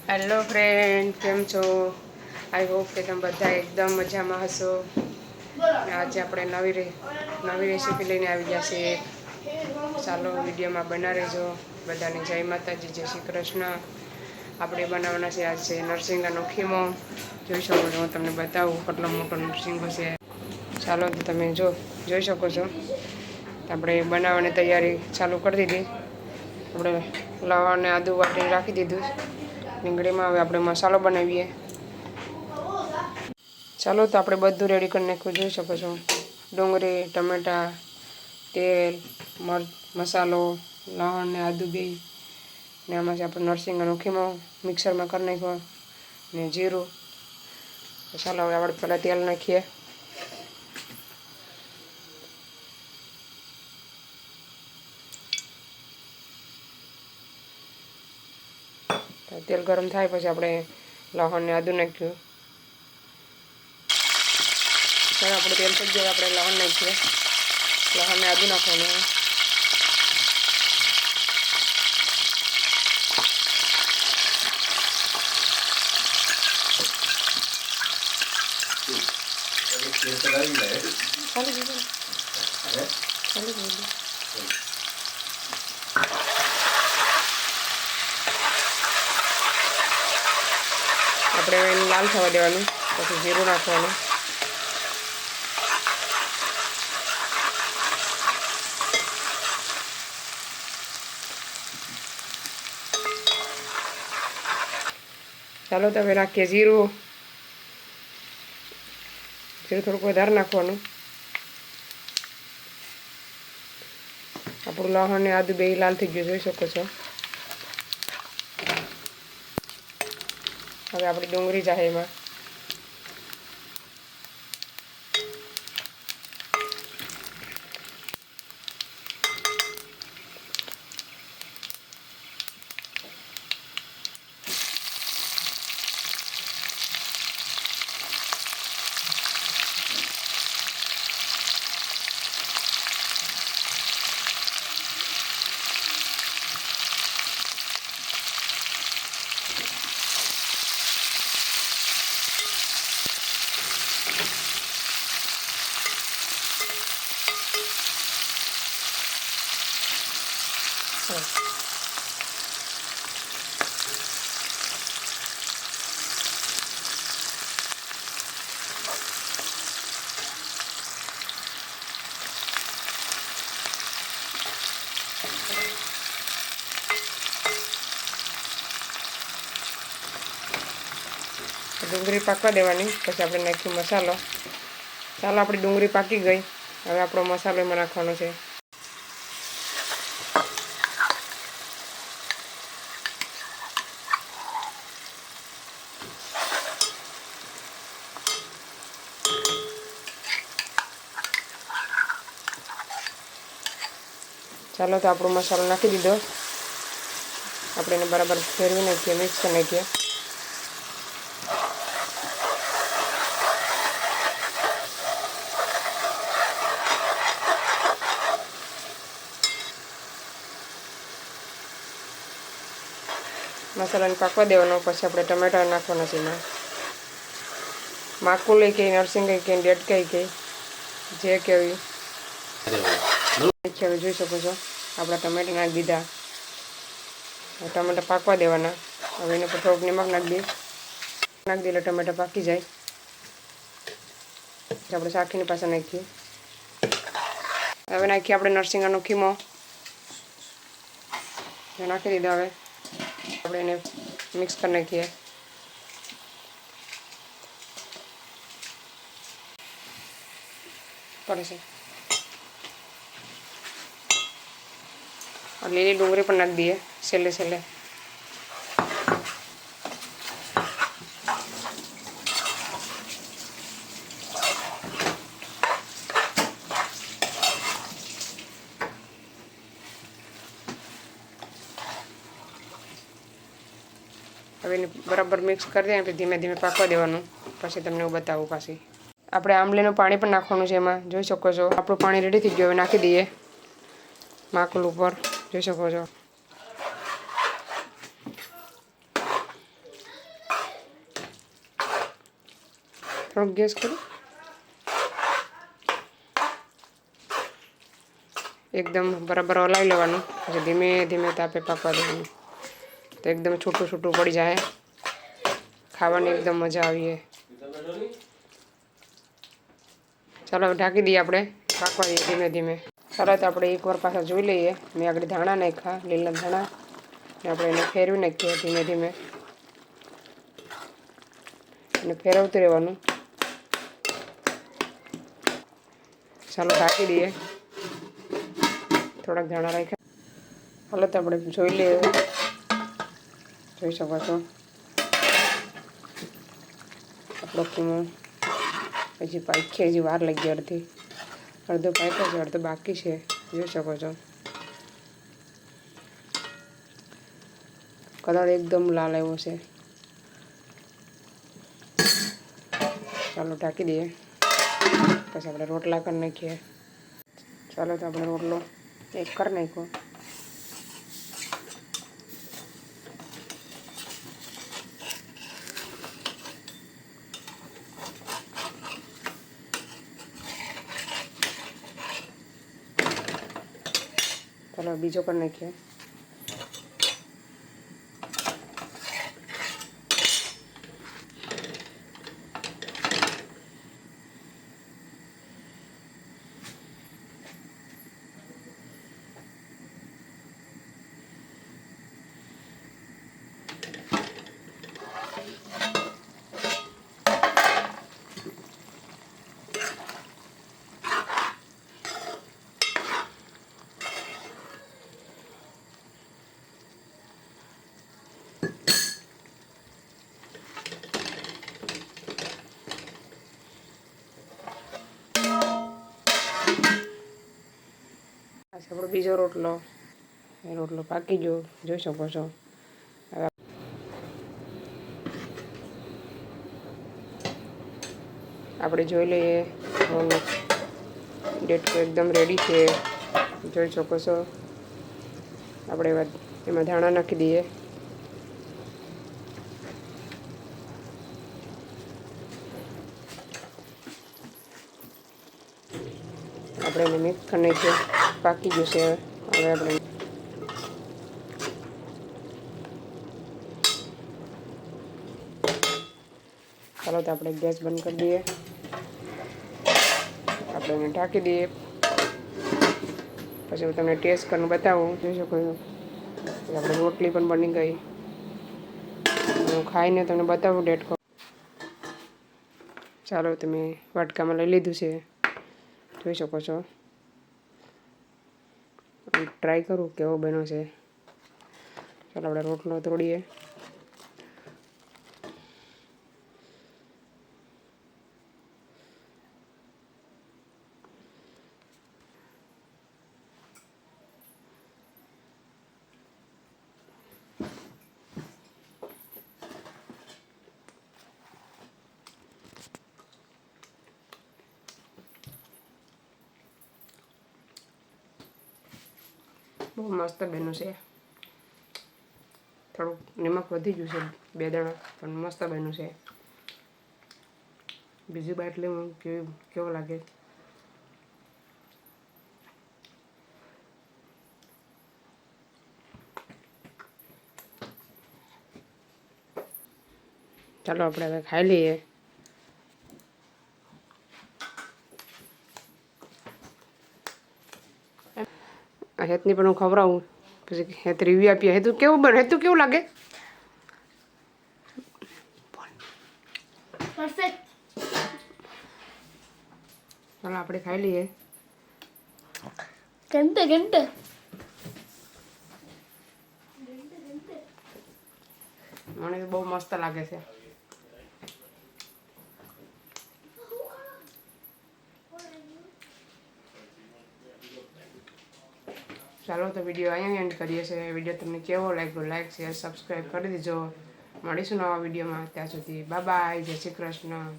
Hello friend, કેમ છો? I hope કે તમે બધા એકદમ મજામાં હશો. આજે આપણે નવી રેસીપી લઈને આવી ગયા છીએ. ચાલો વિડીયોમાં બના રહેજો. બધાને જય માતાજી, જય શ્રી કૃષ્ણ. આપણે બનાવવાના છે આજ છે નરસિંગાનો ખીમો. જોઈ શકો છો, હું તમને બતાવું કેટલો મોટો નરસિંગો છે. ચાલો તો તમે જોઈ શકો છો. આપણે બનાવવાની તૈયારી ચાલુ કરી દીધી. આપણે લવણ આદુ વાટીને રાખી દીધું. રીંગણીમાં હવે આપણે મસાલો બનાવીએ. ચાલો તો આપણે બધું રેડી કરી નાખ્યું. જોઈ શકો છો, ડુંગળી, ટમેટાં, તેલ, મસાલો, લવણ ને આદુ બે ને આમાં આપણે નરસિંગાનો ખીમો મિક્સરમાં કરી નાખ્યો ને જીરું. ચાલો હવે આપણે પહેલાં તેલ નાખીએ. તેલ ગરમ થાય પછી આપણે લવણ ને આદુ નાખ્યું. ચાલો આપણું તેલ થઈ ગયું, આપણે લવણ નાખીએ. લવણ ને આદુ નાખવાનું. આપણે એને લાલ થવા દેવાનું, પછી જીરું નાખવાનું. ચાલો તો હવે નાખીએ જીરું. થોડુંક વધારે નાખવાનું. આપણું લવણ ને આદુ બે લાલ થઈ ગયું, જોઈ શકો છો. હવે આપણી ડુંગળી જાય એમાં. ડુંગળી પાકવા દેવાની, પછી આપણે નાખ્યું મસાલો. ચાલો આપણી ડુંગળી પાકી ગઈ. હવે આપણો મસાલો એમાં નાખવાનો છે. ચાલો તો આપણો મસાલો નાખી દીધો. આપણે એને બરાબર ફેરવી નાખીએ, મિક્સ કરી નાખીએ. મસાલાને પાકવા દેવાનો, પછી આપણે ટમેટા નાખવાના છે એમાં. માકું લઈ કે નરસિંગ કે ડેટકાઈ કે જે કેવી હવે જોઈ શકો છો, આપણા ટમેટા નાખી દીધા. ટમેટા પાકવા દેવાના. હવે એને પર થોડુંક નિમક નાખી દઈએ એટલે ટમેટા પાકી જાય. આપણે શાકીની પાસે નાખીએ. હવે નાખીએ આપણે નરસિંગાનો ખીમો. નાખી દીધો. હવે આપણે એને મિક્સ કરી નાખીએ. પડે છે. લીલી ડુંગળી પણ નાખી દઈએ છેલ્લે. હવે એને બરાબર મિક્સ કરી દઈએ. પછી ધીમે ધીમે પાકવા દેવાનું. પછી તમને હું બતાવું. પાછી આપણે આંબલીનું પાણી પણ નાખવાનું છે એમાં. જોઈ શકો છો, આપણું પાણી રેડી થઈ ગયું. હવે નાખી દઈએ માકુલ ઉપર. જોઈ શકો છો. થોડોક ગેસ કરો, એકદમ બરાબર હલાવી લેવાનું, પછી ધીમે ધીમે તાપે પાકવા દેવાનું, તો એકદમ છૂટું છૂટું પડી જાય, ખાવાની એકદમ મજા આવીએ. ચાલો ઢાંકી દઈએ, આપણે પાકવા દઈએ ધીમે ધીમે. ચાલો તો આપણે એકવાર પાછા જોઈ લઈએ. મેં આગળ ધાણા નાખ્યા, લીલા ધાણા, ને આપણે એને ફેરવી નાખીએ ધીમે ધીમે, અને ફેરવતું રહેવાનું. ચાલો ઢાંકી દઈએ, થોડાક ધાણા રાખ્યા. હાલો તો આપણે જોઈ લઈએ, જોઈ શકો છો આપણો કીમો હજી પાકી, હજી વાર લાગી, અડધો પાક્યો છે, અડધો બાકી છે, જોઈ શકો છો. કલર એકદમ લાલ આવ્યો છે. ચાલો ઢાંકી દઈએ, પછી આપણે રોટલા કરી નાખીએ. ચાલો તો આપણે રોટલો એક કરી નાખ્યો. ચાલો બીજો કરી નાખીએ. આપણો બીજો રોટલો, એ રોટલો પાકી ગયો, જોઈ શકો છો. આપણે જોઈ લઈએ, ડેટકો એકદમ રેડી છે, જોઈ શકો છો. આપણે એમાં ધાણા નાખી દઈએ. આપણે એને મિક્સ કરી નાખીએ, પાકી જશે. હવે આપણે ચાલો તો આપણે ગેસ બંધ કરી દઈએ, આપણે એને ઢાંકી દઈએ. પછી હું તમને ટેસ્ટ કરીને બતાવું, જોઈ શકો છો. આપણે રોટલી પણ બની ગઈ, હું ખાઈને તમને બતાવું ડેટકો. ચાલો તમે વાટકામાં લઈ લીધું છે, જોઈ શકો છો. ટ્રાય કરું કેવો બન્યો છે. ચાલો આપણે રોટલો તોડીએ. બહુ મસ્ત બન્યું છે. થોડુંક નમક વધી ગયું છે, 2 દાણા, પણ મસ્ત બન્યું છે. બીજી બાઈટ લેવું કેવો લાગે. ચાલો આપણે હવે ખાઈ લઈએ. હેતની પણ હું ખવડાવું, પછી હેત રિવ્યુ આપીએ. હેતું કેવું બને, હેતું કેવું લાગે? પરફેક્ટ. ચાલો આપણે ખાઈ લઈએ. ઘંટે મને તો બહુ મસ્ત લાગે છે. ચાલો તો વિડીયો અહીંયા એન્ડ કરીએ છીએ. વિડીયો તમને કેવો લાગ્યો, લાઈક શેર સબસ્ક્રાઈબ કરી દેજો. મળીશું નવા વિડીયોમાં. ત્યાં સુધી બાય બાય, જય શ્રી કૃષ્ણ.